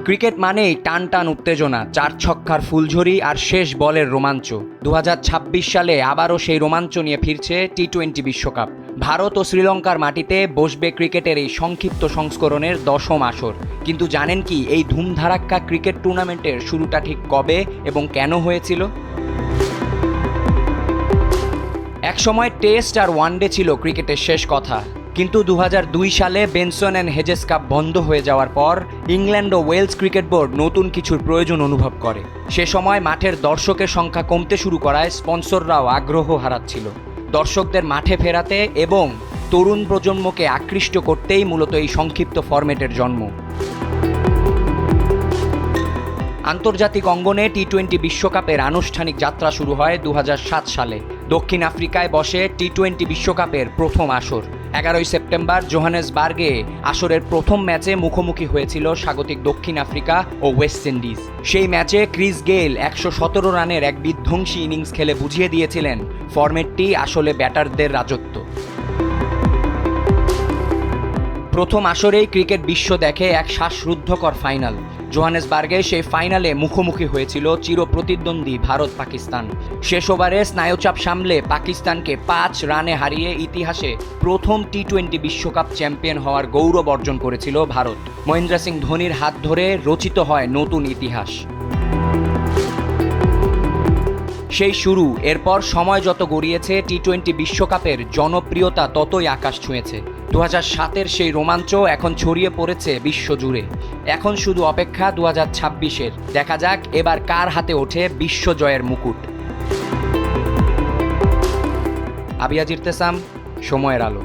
Cricket মানেই টান টান উত্তেজনা, 4 ছক্কার ফুলঝুরি আর শেষ বলের রোমাঞ্চ। 2026 সালে আবারও সেই রোমাঞ্চ নিয়ে ফিরছে টি-20 বিশ্বকাপ। ভারত ও শ্রীলঙ্কার মাটিতে বসবে ক্রিকেটের এই সংক্ষিপ্ত সংস্করণের 10ম আসর। কিন্তু জানেন কি, এই ধুমধারাক্কা ক্রিকেট টুর্নামেন্টের শুরুটা ঠিক কবে এবং কেন হয়েছিল? একসময় টেস্ট আর ওয়ানডে ছিল ক্রিকেটের শেষ কথা, কিন্তু 2002 সালে বেনসন অ্যান্ড হেজেস কাপ বন্ধ হয়ে যাওয়ার পর ইংল্যান্ড ও ওয়েলস ক্রিকেট বোর্ড নতুন কিছুর প্রয়োজন অনুভব করে। সে সময় মাঠের দর্শকের সংখ্যা কমতে শুরু করায় স্পন্সররাও আগ্রহ হারাচ্ছিল। দর্শকদের মাঠে ফেরাতে এবং তরুণ প্রজন্মকে আকৃষ্ট করতেই মূলত এই সংক্ষিপ্ত ফরম্যাটের জন্ম। আন্তর্জাতিক অঙ্গনে টি-20 বিশ্বকাপের আনুষ্ঠানিক যাত্রা শুরু হয় 2007 সালে। দক্ষিণ আফ্রিকায় বসে টি-20 বিশ্বকাপের প্রথম আসর। 11 সেপ্টেম্বর জোহানেসবার্গে আসরের প্রথম ম্যাচে মুখোমুখি হয়েছিল স্বাগতিক দক্ষিণ আফ্রিকা ও ওয়েস্ট ইন্ডিজ। সেই ম্যাচে ক্রিস গেইল 117 রানের এক বিধ্বংসী ইনিংস খেলে বুঝিয়ে দিয়েছিলেন ফরম্যাটটি আসলে ব্যাটারদের রাজত্ব। প্রথম আসরেই ক্রিকেট বিশ্ব দেখে এক শ্বাসরুদ্ধকর ফাইনাল। জোহানেসবার্গে সেই ফাইনালে মুখোমুখি হয়েছিল চিরপ্রতিদ্বন্দ্বী ভারত পাকিস্তান। শেষ ওভারে স্নায়ুচাপ সামলে পাকিস্তানকে 5 রানে হারিয়ে ইতিহাসে প্রথম টি-20 বিশ্বকাপ চ্যাম্পিয়ন হওয়ার গৌরব অর্জন করেছিল ভারত। মহেন্দ্র সিং ধোনির হাত ধরে রচিত হয় নতুন ইতিহাস। সেই শুরু। এরপর সময় যত গড়িয়েছে টি-20 বিশ্বকাপের জনপ্রিয়তা ততই আকাশ ছুঁয়েছে। 2007-এর সেই রোমাঞ্চ এখন ছড়িয়ে পড়েছে বিশ্বজুড়ে। এখন শুধু অপেক্ষা 2026-এর। দেখা যাক এবার কার হাতে ওঠে বিশ্বজয়ের মুকুট। আবিয়াজ ইরতেসাম, সময়ের আলো।